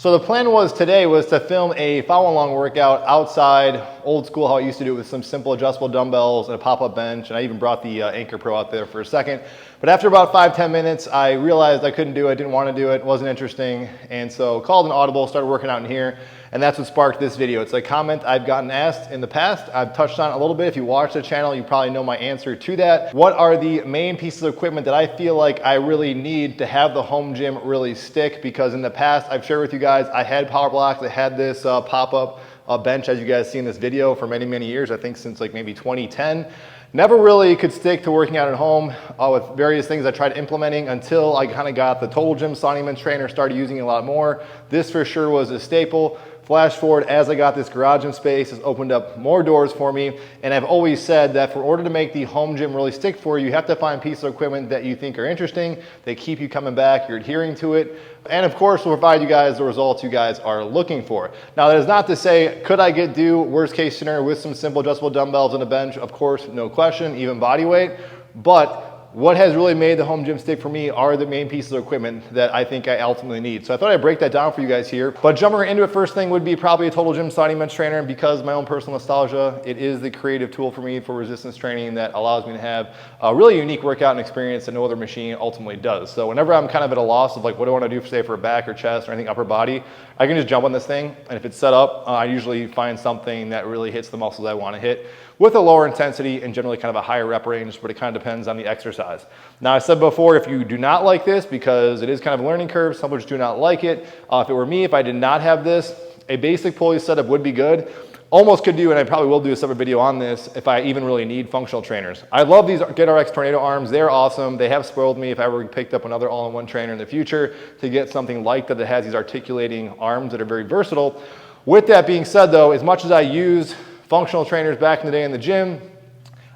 So the plan was today was to film a follow-along workout outside, old school how I used to do it with some simple adjustable dumbbells and a pop-up bench, and I even brought the Anchor Pro out there for a second. But after about 5-10 minutes, I realized I couldn't do it, didn't want to do it, wasn't interesting, and so called an audible, started working out in here, and that's what sparked this video. It's a comment I've gotten asked in the past. I've touched on it a little bit. If you watch the channel, you probably know my answer to that. What are the main pieces of equipment that I feel like I really need to have the home gym really stick? Because in the past, I've shared with you guys, I had power blocks, I had this pop-up bench, as you guys see in this video, for many, many years, I think since like maybe 2010. Never really could stick to working out at home with various things I tried implementing until I kind of got the Total Gym Sauna Men's Trainer, started using it a lot more. This for sure was a staple. Flash forward, as I got this garage gym space, it's opened up more doors for me. And I've always said that for order to make the home gym really stick for you, you have to find pieces of equipment that you think are interesting, they keep you coming back, you're adhering to it, and of course will provide you guys the results you guys are looking for. Now that is not to say, could I do worst case scenario with some simple adjustable dumbbells and a bench? Of course, no question, even body weight, but what has really made the home gym stick for me are the main pieces of equipment that I think I ultimately need. So I thought I'd break that down for you guys here. But jumping right into it, first thing would be probably a Total Gym Sauna Men's Trainer. And because of my own personal nostalgia, it is the creative tool for me for resistance training that allows me to have a really unique workout and experience that no other machine ultimately does. So whenever I'm kind of at a loss of like, what do I want to do, say for a back or chest or anything upper body, I can just jump on this thing. And if it's set up, I usually find something that really hits the muscles I want to hit with a lower intensity and generally kind of a higher rep range, but it kind of depends on the exercise. Now I said before, if you do not like this, because it is kind of a learning curve, some just do not like it. If it were me, if I did not have this, a basic pulley setup would be good. Almost could do, and I probably will do a separate video on this if I even really need functional trainers. I love these GetRx Tornado arms. They're awesome. They have spoiled me if I ever picked up another all-in-one trainer in the future to get something like that has these articulating arms that are very versatile. With that being said though, as much as I use functional trainers back in the day in the gym,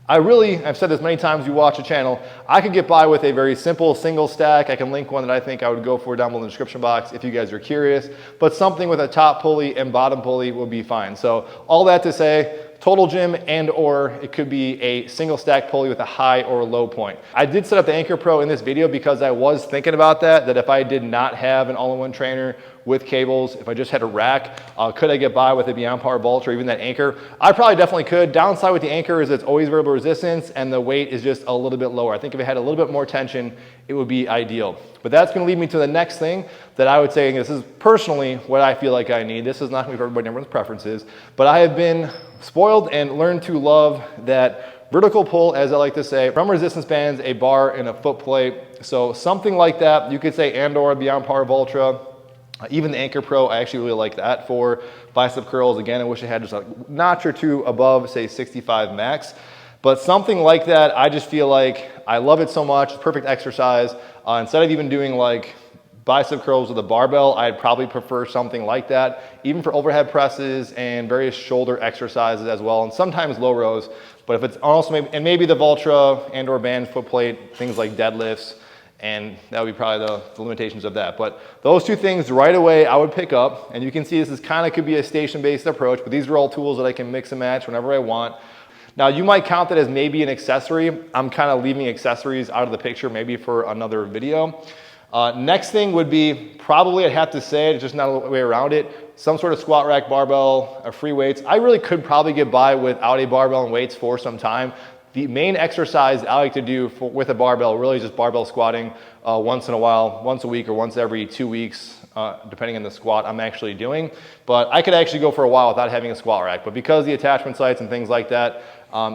I've said this many times, you watch the channel, I could get by with a very simple single stack. I can link one that I think I would go for down below in the description box if you guys are curious, but something with a top pulley and bottom pulley will be fine. So all that to say, Total Gym and or it could be a single stack pulley with a high or a low point. I did set up the Anchor Pro in this video because I was thinking about that if I did not have an all-in-one trainer with cables, if I just had a rack, could I get by with a Beyond Power Vault or even that Anchor? I probably definitely could. Downside with the Anchor is it's always variable resistance and the weight is just a little bit lower. I think if it had a little bit more tension, it would be ideal. But that's gonna lead me to the next thing that I would say, and this is personally what I feel like I need. This is not gonna be for everybody, everyone's preferences, but I have been spoiled and learned to love that vertical pull, as I like to say, from resistance bands, a bar and a foot plate. So something like that, you could say and or Beyond Power Ultra. Even the Anchor Pro, I actually really like that for bicep curls. Again, I wish I had just a notch or two above, say 65 max. But something like that, I just feel like I love it so much, perfect exercise. Instead of even doing like bicep curls with a barbell, I'd probably prefer something like that, even for overhead presses and various shoulder exercises as well, and sometimes low rows. But if it's also maybe the Vultra and or band foot plate, things like deadlifts, and that would be probably the limitations of that. But those two things right away I would pick up, and you can see this is kind of could be a station-based approach, but these are all tools that I can mix and match whenever I want. Now you might count that as maybe an accessory. I'm kind of leaving accessories out of the picture maybe for another video. Next thing would be probably, I'd have to say, it's just not a way around it, some sort of squat rack, barbell, or free weights. I really could probably get by without a barbell and weights for some time. The main exercise I like to do with a barbell, really just barbell squatting once in a while, once a week or once every 2 weeks, depending on the squat I'm actually doing. But I could actually go for a while without having a squat rack. But because the attachment sites and things like that,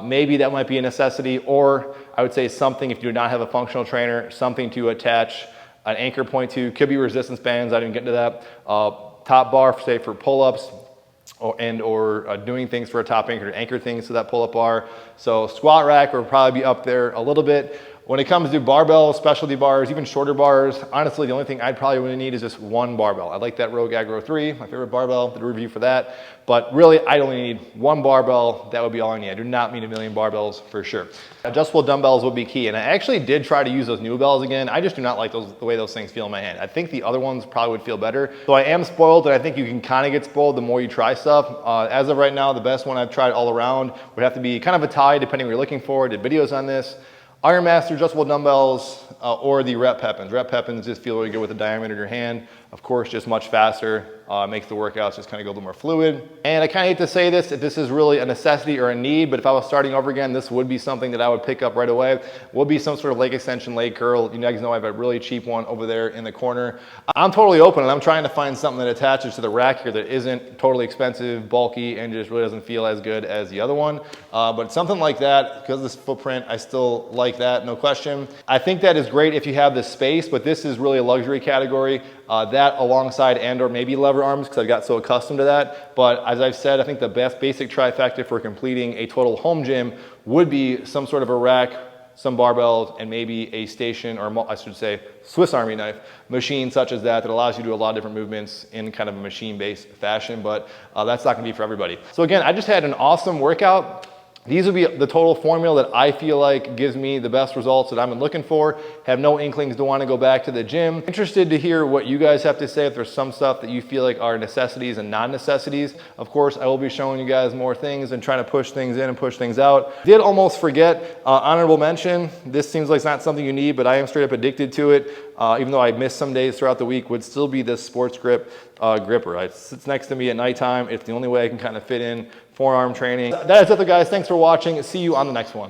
maybe that might be a necessity, or I would say something, if you do not have a functional trainer, something to attach an anchor point to. Could be resistance bands, I didn't get into that. Top bar, say for pull-ups, or doing things for a top anchor to anchor things to that pull-up bar. So squat rack would probably be up there a little bit. When it comes to barbell, specialty bars, even shorter bars, honestly, the only thing I'd probably really need is just one barbell. I like that Rogue Agro 3, my favorite barbell, the review for that. But really, I only need one barbell. That would be all I need. I do not need a million barbells for sure. Adjustable dumbbells would be key. And I actually did try to use those new bells again. I just do not like the way those things feel in my hand. I think the other ones probably would feel better. So I am spoiled, and I think you can kind of get spoiled the more you try stuff. As of right now, the best one I've tried all around would have to be kind of a tie, depending on what you're looking for. I did videos on this. Ironmaster adjustable dumbbells or the Rep Pepins. Rep Pepins just feel really good with the diameter of your hand. Of course, just much faster. makes the workouts just kind of go a little more fluid. And I kind of hate to say this, if this is really a necessity or a need, but if I was starting over again, this would be something that I would pick up right away. Would be some sort of leg extension, leg curl. You guys know I have a really cheap one over there in the corner. I'm totally open, and I'm trying to find something that attaches to the rack here that isn't totally expensive, bulky, and just really doesn't feel as good as the other one. But something like that, because of this footprint, I still like that, no question. I think that is great if you have the space, but this is really a luxury category. That alongside and or maybe lever arms, because I've got so accustomed to that. But as I've said, I think the best basic trifecta for completing a total home gym would be some sort of a rack, some barbells, and maybe a station, or I should say Swiss Army knife machine such as that allows you to do a lot of different movements in kind of a machine-based fashion, but that's not gonna be for everybody. So again, I just had an awesome workout. These would be the total formula that I feel like gives me the best results that I've been looking for. Have no inklings to want to go back to the gym. Interested to hear what you guys have to say, if there's some stuff that you feel like are necessities and non-necessities. Of course, I will be showing you guys more things and trying to push things in and push things out. Did almost forget, honorable mention. This seems like it's not something you need, but I am straight up addicted to it. Even though I miss some days throughout the week, would still be this Sports Grip gripper. It sits next to me at nighttime. It's the only way I can kind of fit in forearm training. That is it, guys. Thanks for watching. See you on the next one.